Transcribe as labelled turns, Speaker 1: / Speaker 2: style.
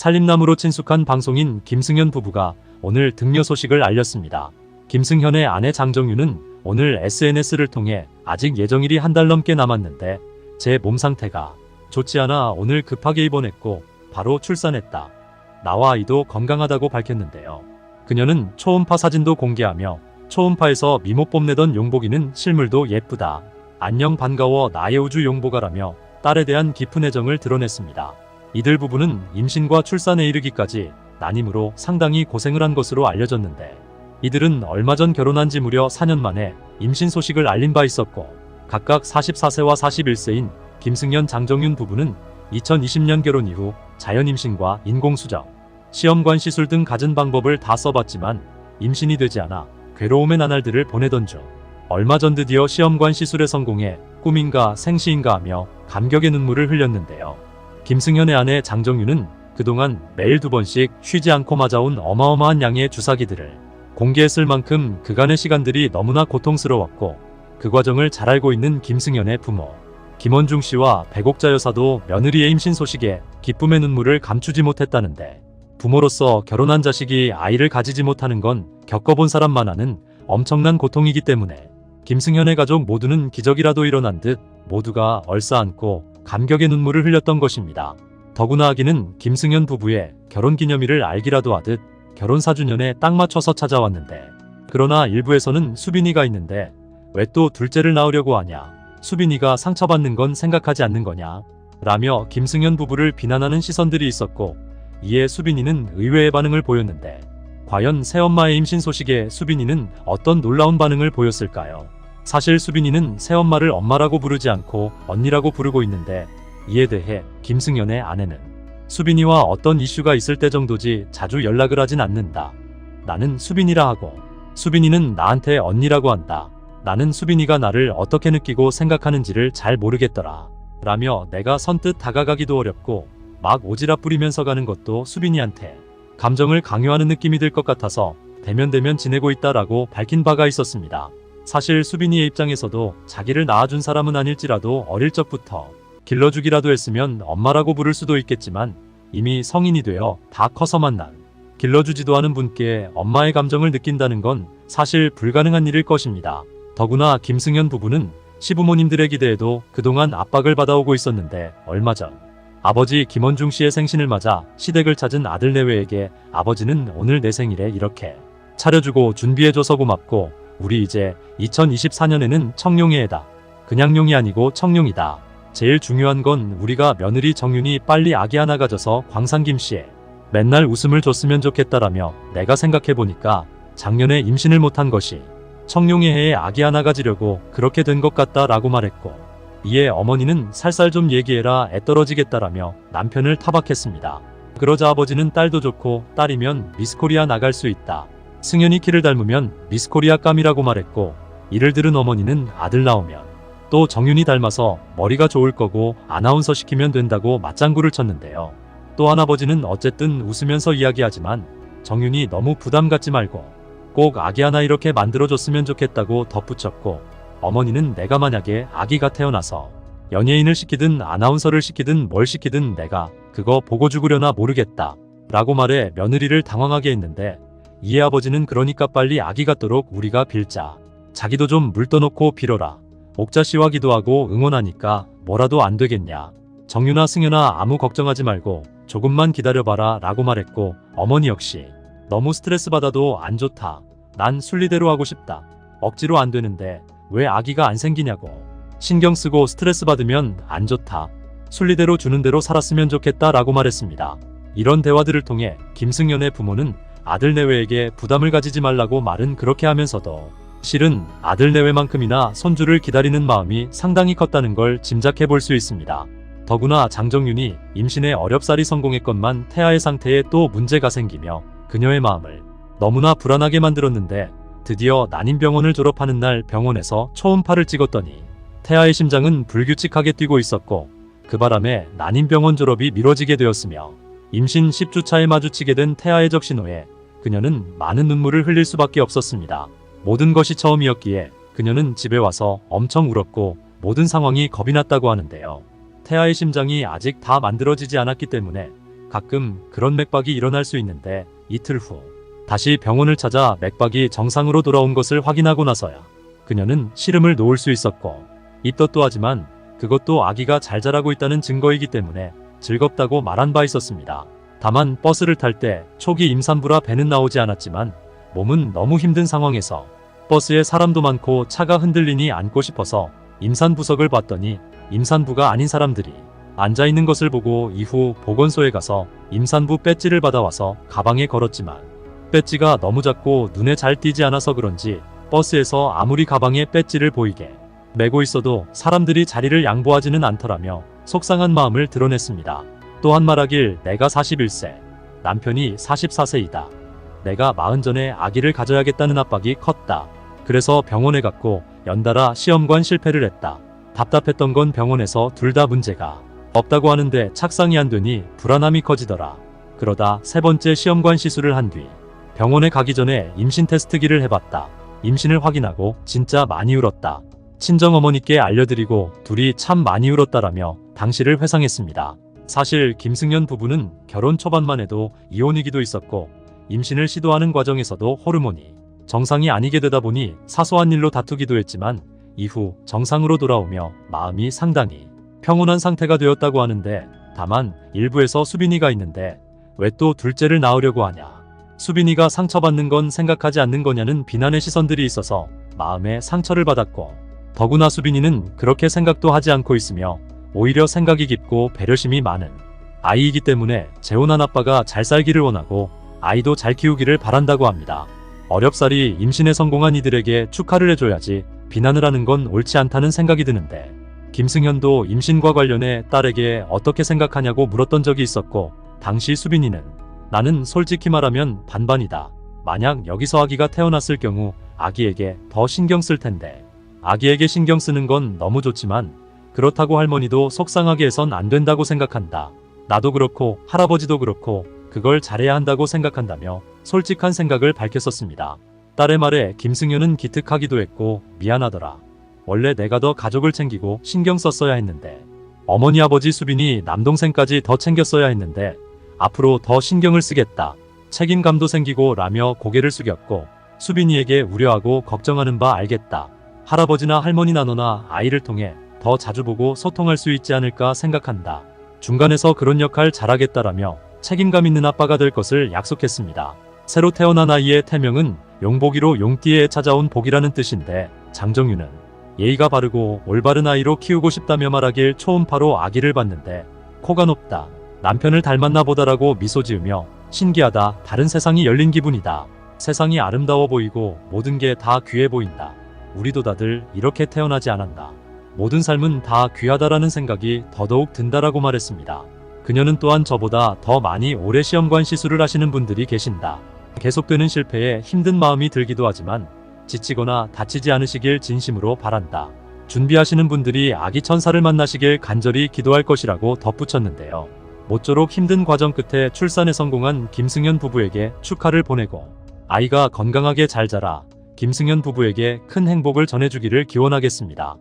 Speaker 1: 살림남으로 친숙한 방송인 김승현 부부가 오늘 등려 소식을 알렸습니다. 김승현의 아내 장정윤은 오늘 SNS를 통해 아직 예정일이 한 달 넘게 남았는데 제 몸 상태가 좋지 않아 오늘 급하게 입원했고 바로 출산했다. 나와 아이도 건강하다고 밝혔는데요. 그녀는 초음파 사진도 공개하며 초음파에서 미모 뽐내던 용복이는 실물도 예쁘다. 안녕 반가워 나의 우주 용복아라며 딸에 대한 깊은 애정을 드러냈습니다. 이들 부부는 임신과 출산에 이르기까지 난임으로 상당히 고생을 한 것으로 알려졌는데 이들은 얼마 전 결혼한 지 무려 4년 만에 임신 소식을 알린 바 있었고 각각 44세와 41세인 김승현 장정윤 부부는 2020년 결혼 이후 자연 임신과 인공수정, 시험관 시술 등 갖은 방법을 다 써봤지만 임신이 되지 않아 괴로움의 나날들을 보내던 중 얼마 전 드디어 시험관 시술에 성공해 꿈인가 생시인가 하며 감격의 눈물을 흘렸는데요. 김승현의 아내 장정윤은 그동안 매일 2번씩 쉬지 않고 맞아온 어마어마한 양의 주사기들을 공개했을 만큼 그간의 시간들이 너무나 고통스러웠고 그 과정을 잘 알고 있는 김승현의 부모 김원중 씨와 백옥자 여사도 며느리의 임신 소식에 기쁨의 눈물을 감추지 못했다는데 부모로서 결혼한 자식이 아이를 가지지 못하는 건 겪어본 사람만 아는 엄청난 고통이기 때문에 김승현의 가족 모두는 기적이라도 일어난 듯 모두가 얼싸안고 감격의 눈물을 흘렸던 것입니다. 더구나 아기는 김승현 부부의 결혼기념일을 알기라도 하듯 결혼 4주년에 딱 맞춰서 찾아왔는데 그러나 일부에서는 수빈이가 있는데 왜 또 둘째를 낳으려고 하냐, 수빈이가 상처받는 건 생각하지 않는 거냐 라며 김승현 부부를 비난하는 시선들이 있었고 이에 수빈이는 의외의 반응을 보였는데 과연 새엄마의 임신 소식에 수빈이는 어떤 놀라운 반응을 보였을까요? 사실 수빈이는 새엄마를 엄마라고 부르지 않고 언니라고 부르고 있는데 이에 대해 김승현의 아내는 수빈이와 어떤 이슈가 있을 때 정도지 자주 연락을 하진 않는다. 나는 수빈이라 하고 수빈이는 나한테 언니라고 한다. 나는 수빈이가 나를 어떻게 느끼고 생각하는지를 잘 모르겠더라. 라며 내가 선뜻 다가가기도 어렵고 막 오지랖 부리면서 가는 것도 수빈이한테 감정을 강요하는 느낌이 들 것 같아서 대면대면 지내고 있다라고 밝힌 바가 있었습니다. 사실 수빈이의 입장에서도 자기를 낳아준 사람은 아닐지라도 어릴 적부터 길러주기라도 했으면 엄마라고 부를 수도 있겠지만 이미 성인이 되어 다 커서 만난 길러주지도 않은 분께 엄마의 감정을 느낀다는 건 사실 불가능한 일일 것입니다. 더구나 김승현 부부는 시부모님들의 기대에도 그동안 압박을 받아오고 있었는데 얼마 전 아버지 김원중 씨의 생신을 맞아 시댁을 찾은 아들 내외에게 아버지는 오늘 내 생일에 이렇게 차려주고 준비해줘서 고맙고 우리 이제 2024년에는 청룡의 해다. 그냥 용이 아니고 청룡이다. 제일 중요한 건 우리가 며느리 정윤이 빨리 아기 하나 가져서 광산김씨에 맨날 웃음을 줬으면 좋겠다라며 내가 생각해보니까 작년에 임신을 못한 것이 청룡의 해에 아기 하나 가지려고 그렇게 된 것 같다라고 말했고 이에 어머니는 살살 좀 얘기해라 애 떨어지겠다라며 남편을 타박했습니다. 그러자 아버지는 딸도 좋고 딸이면 미스코리아 나갈 수 있다. 승현이 키를 닮으면 미스코리아 감이라고 말했고 이를 들은 어머니는 아들 나오면 또 정윤이 닮아서 머리가 좋을 거고 아나운서 시키면 된다고 맞장구를 쳤는데요. 또한 아버지는 어쨌든 웃으면서 이야기하지만 정윤이 너무 부담 갖지 말고 꼭 아기 하나 이렇게 만들어줬으면 좋겠다고 덧붙였고 어머니는 내가 만약에 아기가 태어나서 연예인을 시키든 아나운서를 시키든 뭘 시키든 내가 그거 보고 죽으려나 모르겠다 라고 말해 며느리를 당황하게 했는데 이에 아버지는 그러니까 빨리 아기 같도록 우리가 빌자. 자기도 좀 물 떠놓고 빌어라. 옥자씨와 기도하고 응원하니까 뭐라도 안 되겠냐. 정윤아 승현아 아무 걱정하지 말고 조금만 기다려봐라 라고 말했고 어머니 역시 너무 스트레스 받아도 안 좋다. 난 순리대로 하고 싶다. 억지로 안 되는데 왜 아기가 안 생기냐고. 신경 쓰고 스트레스 받으면 안 좋다. 순리대로 주는 대로 살았으면 좋겠다 라고 말했습니다. 이런 대화들을 통해 김승현의 부모는 아들 내외에게 부담을 가지지 말라고 말은 그렇게 하면서도 실은 아들 내외만큼이나 손주를 기다리는 마음이 상당히 컸다는 걸 짐작해 볼 수 있습니다. 더구나 장정윤이 임신에 어렵사리 성공했건만 태아의 상태에 또 문제가 생기며 그녀의 마음을 너무나 불안하게 만들었는데 드디어 난임병원을 졸업하는 날 병원에서 초음파를 찍었더니 태아의 심장은 불규칙하게 뛰고 있었고 그 바람에 난임병원 졸업이 미뤄지게 되었으며 임신 10주 차에 마주치게 된 태아의 적신호에 그녀는 많은 눈물을 흘릴 수밖에 없었습니다. 모든 것이 처음이었기에 그녀는 집에 와서 엄청 울었고 모든 상황이 겁이 났다고 하는데요. 태아의 심장이 아직 다 만들어지지 않았기 때문에 가끔 그런 맥박이 일어날 수 있는데 이틀 후 다시 병원을 찾아 맥박이 정상으로 돌아온 것을 확인하고 나서야 그녀는 시름을 놓을 수 있었고 입덧도 하지만 그것도 아기가 잘 자라고 있다는 증거이기 때문에 즐겁다고 말한 바 있었습니다. 다만 버스를 탈 때 초기 임산부라 배는 나오지 않았지만 몸은 너무 힘든 상황에서 버스에 사람도 많고 차가 흔들리니 앉고 싶어서 임산부석을 봤더니 임산부가 아닌 사람들이 앉아있는 것을 보고 이후 보건소에 가서 임산부 배지를 받아와서 가방에 걸었지만 배지가 너무 작고 눈에 잘 띄지 않아서 그런지 버스에서 아무리 가방에 배지를 보이게 메고 있어도 사람들이 자리를 양보하지는 않더라며 속상한 마음을 드러냈습니다. 또한 말하길 내가 41세, 남편이 44세이다. 내가 40 전에 아기를 가져야겠다는 압박이 컸다. 그래서 병원에 갔고 연달아 시험관 실패를 했다. 답답했던 건 병원에서 둘 다 문제가 없다고 하는데 착상이 안 되니 불안함이 커지더라. 그러다 세 번째 시험관 시술을 한 뒤 병원에 가기 전에 임신 테스트기를 해봤다. 임신을 확인하고 진짜 많이 울었다. 친정어머니께 알려드리고 둘이 참 많이 울었다라며 당시를 회상했습니다. 사실 김승현 부부는 결혼 초반만 해도 이혼이기도 있었고 임신을 시도하는 과정에서도 호르몬이 정상이 아니게 되다 보니 사소한 일로 다투기도 했지만 이후 정상으로 돌아오며 마음이 상당히 평온한 상태가 되었다고 하는데 다만 일부에서 수빈이가 있는데 왜 또 둘째를 낳으려고 하냐. 수빈이가 상처받는 건 생각하지 않는 거냐는 비난의 시선들이 있어서 마음에 상처를 받았고 더구나 수빈이는 그렇게 생각도 하지 않고 있으며 오히려 생각이 깊고 배려심이 많은 아이이기 때문에 재혼한 아빠가 잘 살기를 원하고 아이도 잘 키우기를 바란다고 합니다. 어렵사리 임신에 성공한 이들에게 축하를 해줘야지 비난을 하는 건 옳지 않다는 생각이 드는데 김승현도 임신과 관련해 딸에게 어떻게 생각하냐고 물었던 적이 있었고 당시 수빈이는 나는 솔직히 말하면 반반이다. 만약 여기서 아기가 태어났을 경우 아기에게 더 신경 쓸 텐데 아기에게 신경 쓰는 건 너무 좋지만 그렇다고 할머니도 속상하게 해선 안 된다고 생각한다. 나도 그렇고 할아버지도 그렇고 그걸 잘해야 한다고 생각한다며 솔직한 생각을 밝혔었습니다. 딸의 말에 김승현은 기특하기도 했고 미안하더라. 원래 내가 더 가족을 챙기고 신경 썼어야 했는데 어머니 아버지 수빈이 남동생까지 더 챙겼어야 했는데 앞으로 더 신경을 쓰겠다. 책임감도 생기고 라며 고개를 숙였고 수빈이에게 우려하고 걱정하는 바 알겠다. 할아버지나 할머니나 너나 아이를 통해 더 자주 보고 소통할 수 있지 않을까 생각한다. 중간에서 그런 역할 잘하겠다라며 책임감 있는 아빠가 될 것을 약속했습니다. 새로 태어난 아이의 태명은 용복이로 용띠에 찾아온 복이라는 뜻인데 장정유는 예의가 바르고 올바른 아이로 키우고 싶다며 말하길 초음파로 아기를 봤는데 코가 높다. 남편을 닮았나 보다라고 미소 지으며 신기하다. 다른 세상이 열린 기분이다. 세상이 아름다워 보이고 모든 게 다 귀해 보인다. 우리도 다들 이렇게 태어나지 않았나. 모든 삶은 다 귀하다라는 생각이 더더욱 든다라고 말했습니다. 그녀는 또한 저보다 더 많이 오래 시험관 시술을 하시는 분들이 계신다. 계속되는 실패에 힘든 마음이 들기도 하지만 지치거나 다치지 않으시길 진심으로 바란다. 준비하시는 분들이 아기 천사를 만나시길 간절히 기도할 것이라고 덧붙였는데요. 모쪼록 힘든 과정 끝에 출산에 성공한 김승현 부부에게 축하를 보내고 아이가 건강하게 잘 자라 김승현 부부에게 큰 행복을 전해주기를 기원하겠습니다.